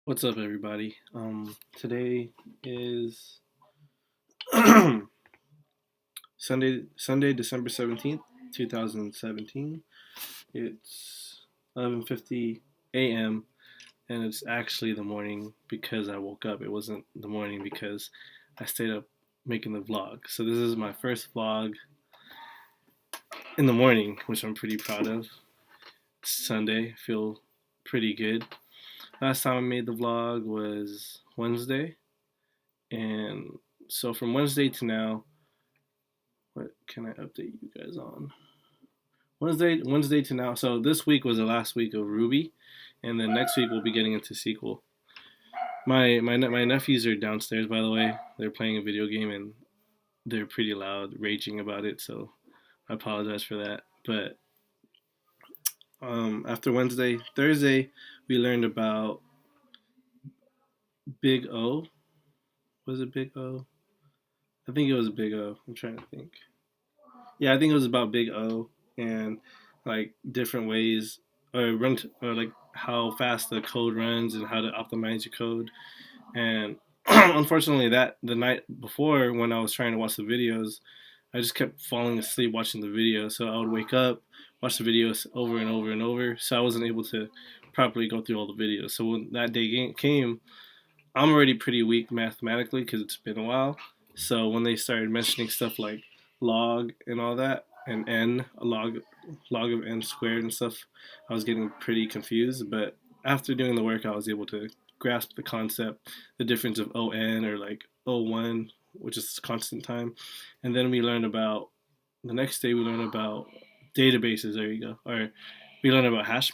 What's up, everybody? Today is Sunday, December 17th, 2017. It's 11:50 a.m. and it's actually the morning because I woke up. It wasn't the morning because I stayed up making the vlog. So this is my first vlog in the morning, which I'm pretty proud of. It's Sunday, I feel pretty good. Last time I made the vlog was Wednesday. And so from Wednesday to now, what can I update you guys on? Wednesday to now. So this week was the last week of Ruby, and then next week we'll be getting into SQL. My nephews are downstairs, by the way. They're playing a video game and they're pretty loud, raging about it. So I apologize for that. But after Thursday we learned about Big O. Was it Big O? I think it was Big O. I'm trying to think. Yeah, I think it was about Big O and like different ways or like how fast the code runs and how to optimize your code. And unfortunately, that the night before when I was trying to watch the videos, I just kept falling asleep watching the video. So I would wake up, watch the videos over and over and over. So I wasn't able to properly go through all the videos. So when that day came, I'm already pretty weak mathematically because it's been a while. So when they started mentioning stuff like log and all that, and n, a log of n squared and stuff, I was getting pretty confused. But after doing the work, I was able to grasp the concept, the difference of on or like o1, which is constant time. And then we learned about the next day we learned about databases. There you go. Or we learned about hash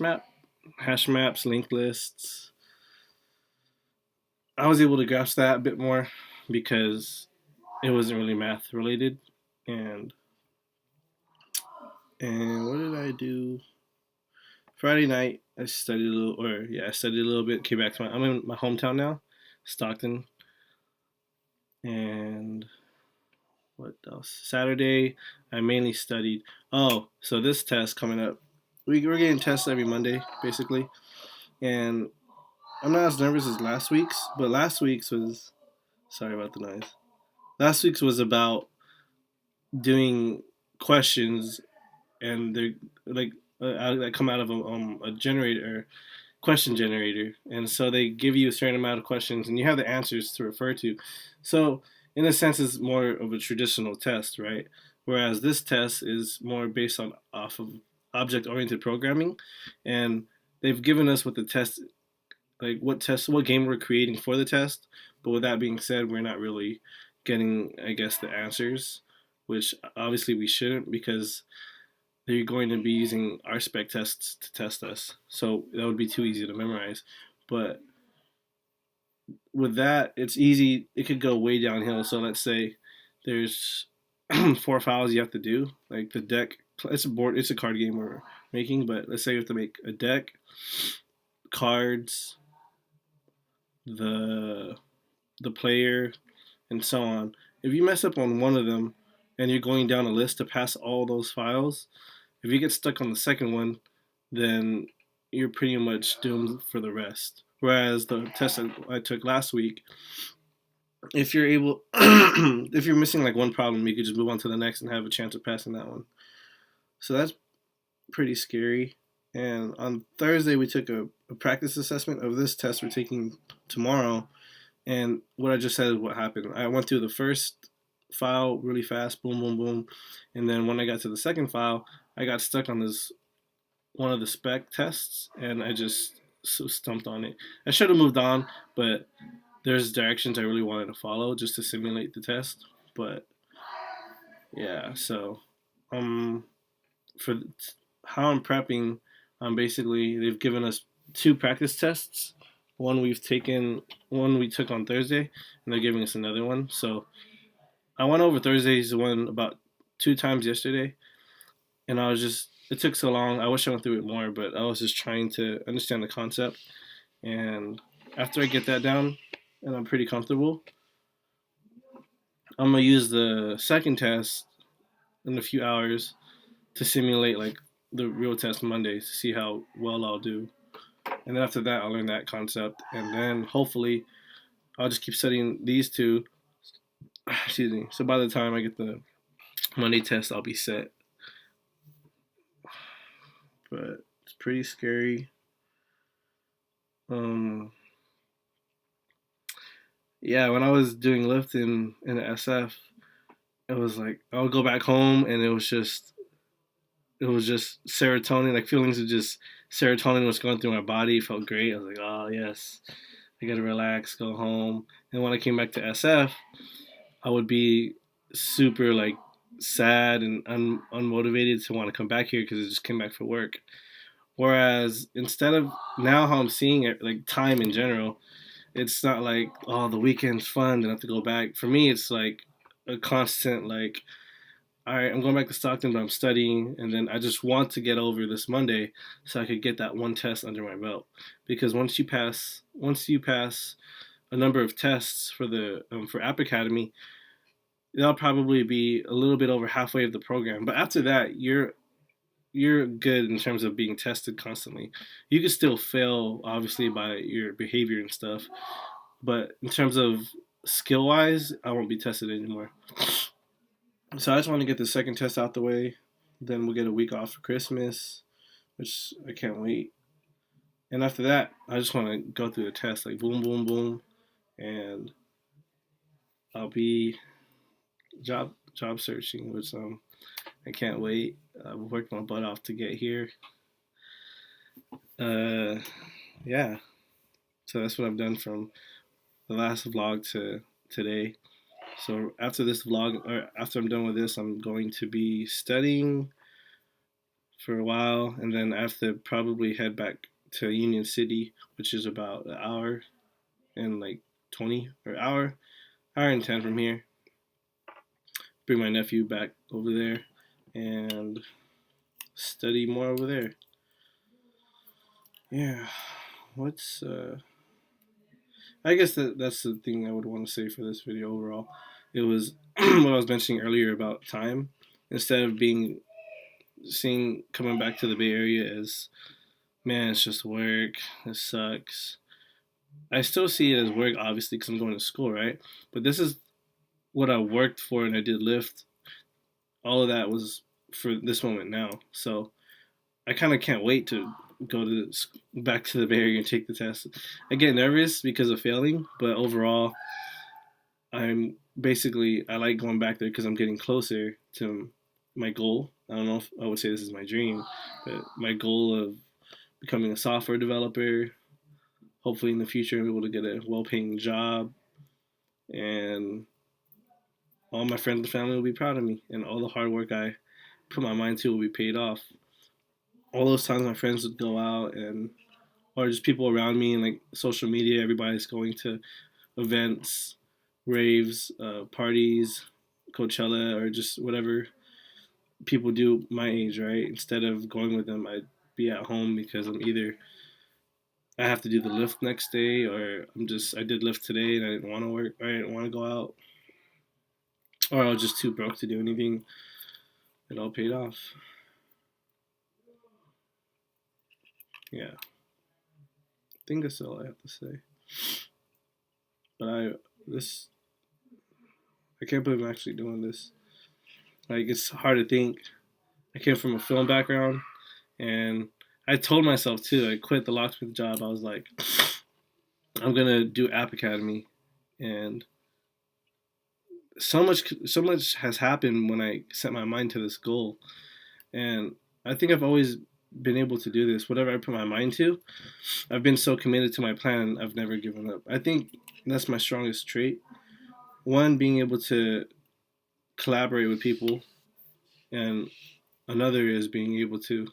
maps, linked lists. I was able to grasp that a bit more because it wasn't really math related. And what did I do? Friday night I studied a little, I studied a little bit. Came back to I'm in my hometown now, Stockton. And what else? Saturday I mainly studied. Oh, so this test coming up, we're getting tests every Monday basically, and I'm not as nervous as last week's, but last week's was, sorry about the noise. Last week's was about doing questions, and they're like that come out of a generator, question generator, and so they give you a certain amount of questions, and you have the answers to refer to. So in a sense, it's more of a traditional test, right? Whereas this test is more based on off of object-oriented programming, and they've given us what the test, like what game we're creating for the test. But with that being said, we're not really getting, I guess, the answers, which obviously we shouldn't because they're going to be using our spec tests to test us. So that would be too easy to memorize. But with that, it's easy. It could go way downhill. So let's say there's four files you have to do, like the deck. It's a card game we're making, but let's say you have to make a deck, cards, the the player, and so on. If you mess up on one of them and you're going down a list to pass all those files, if you get stuck on the second one, then you're pretty much doomed for the rest. Whereas the test I took last week, if you're able, if you're missing like one problem, you could just move on to the next and have a chance of passing that one. So that's pretty scary. And on Thursday, we took a practice assessment of this test we're taking tomorrow. And what I just said is what happened. I went through the first file really fast, boom, boom, boom. And then when I got to the second file, I got stuck on this one of the spec tests, and I just stumped on it. I should have moved on, but there's directions I really wanted to follow just to simulate the test. But yeah, so um, for how I'm prepping, basically they've given us two practice tests. One we took on Thursday, and they're giving us another one. So I went over Thursday's one about two times yesterday, and it took so long. I wish I went through it more, but I was just trying to understand the concept. And after I get that down, and I'm pretty comfortable, I'm gonna use the second test in a few hours to simulate like the real test Monday to see how well I'll do. and then after that I'll learn that concept, and then hopefully I'll just keep studying these two. Excuse me. So by the time I get the Monday test, I'll be set. But it's pretty scary. Um, yeah, when I was doing lifting in the SF, it was like I would go back home and it was just serotonin, like feelings of just serotonin was going through my body. It felt great. I was like, oh yes, I gotta relax, go home. And when I came back to SF, I would be super like sad and unmotivated to want to come back here because I just came back for work. Whereas instead of now how I'm seeing it, like time in general, it's not like oh the weekend's fun, then I have to go back. For me, it's like a constant like all right, I'm going back to Stockton, but I'm studying, and then I just want to get over this Monday so I could get that one test under my belt. Because once you pass a number of tests for the for App Academy, that'll probably be a little bit over halfway of the program. But after that, you're good in terms of being tested constantly. You can still fail, obviously, by your behavior and stuff, but in terms of skill wise, I won't be tested anymore. So I just want to get the second test out the way. Then we'll get a week off for Christmas, which I can't wait. And after that, I just want to go through the test, like boom, boom, boom, and I'll be job searching, which I can't wait. I've worked my butt off to get here. Uh, yeah. So that's what I've done from the last vlog to today. So after this vlog, or after I'm done with this, I'm going to be studying for a while, and then I have to probably head back to Union City, which is about an hour and like 20 or hour and 10 from here. Bring my nephew back over there and study more over there. Yeah, what's I guess that's the thing I would want to say for this video overall. It was what I was mentioning earlier about time. Instead of being seeing coming back to the Bay Area as man, it's just work. It sucks. I still see it as work, obviously, because I'm going to school, right? But this is what I worked for, and I did lift. All of that was for this moment now. So I kind of can't wait to go to back to the Bay Area and take the test. I get nervous because of failing, but overall, I'm basically I like going back there because I'm getting closer to my goal. I don't know if I would say this is my dream, but my goal of becoming a software developer. Hopefully, in the future, I'm able to get a well-paying job, and all my friends and family will be proud of me, and all the hard work I put my mind to will be paid off. All those times my friends would go out and or just people around me and like social media, everybody's going to events, raves, parties, Coachella, or just whatever people do my age, right? Instead of going with them, I'd be at home because I'm either I have to do the lift next day, or I did lift today and I didn't want to work, or I didn't want to go out, or I was just too broke to do anything. It all paid off. Yeah, I think that's all I have to say. But this I can't believe I'm actually doing this. Like it's hard to think. I came from a film background, and I told myself too. I quit the locksmith job. I was like, I'm gonna do App Academy, and so much has happened when I set my mind to this goal, and I think I've always been able to do this. Whatever I put my mind to, I've been so committed to my plan. I've never given up. I think that's my strongest trait. One, being able to collaborate with people, and another is being able to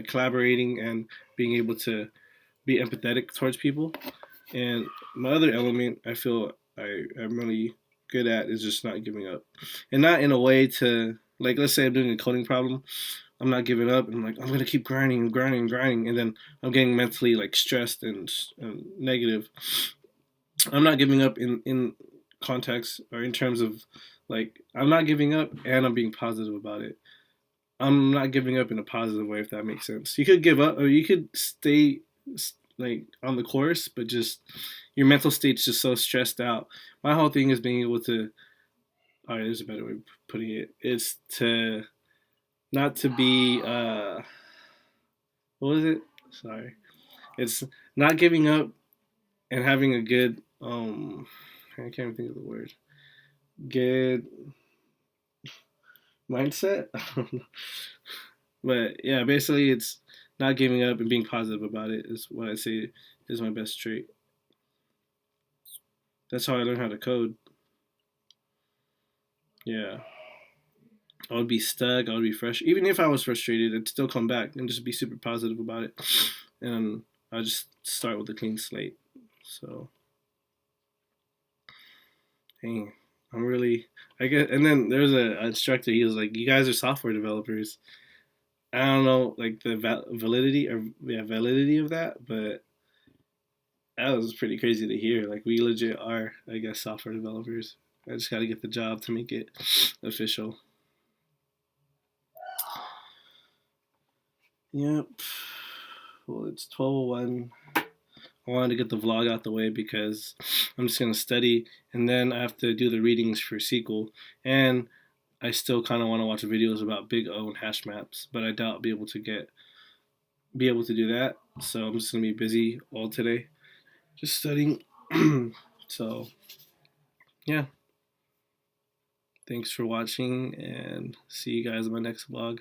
collaborating and being able to be empathetic towards people. And my other element I feel I'm really good at is just not giving up, and not in a way to like let's say I'm doing a coding problem. I'm not giving up, and I'm like I'm gonna keep grinding and grinding and grinding, and then I'm getting mentally like stressed and negative. I'm not giving up in context or in terms of like I'm not giving up and I'm being positive about it. I'm not giving up in a positive way, if that makes sense. You could give up, or you could stay like on the course, but just your mental state's just so stressed out. My whole thing is being able to. All right, there's a better way of putting it. It's to not to be. What was it? Sorry. It's not giving up and having a good. I can't even think of the word. Good mindset. But yeah, basically, it's not giving up and being positive about it is what I say is my best trait. That's how I learned how to code. Yeah, I would be stuck. I would be frustrated. Even if I was frustrated, I'd still come back and just be super positive about it. And I just start with a clean slate. So, hey, I'm really. I get. And then there's a instructor. He was like, "You guys are software developers." I don't know, like the validity or yeah, validity of that, but that was pretty crazy to hear. Like we legit are, I guess, software developers. I just got to get the job to make it official. Yep. Well, it's 12:01. I wanted to get the vlog out the way because I'm just gonna study and then I have to do the readings for SQL, and I still kind of want to watch videos about Big O and hash maps, but I doubt I'll be able to do that. So I'm just gonna be busy all today, just studying. So yeah, thanks for watching and see you guys in my next vlog.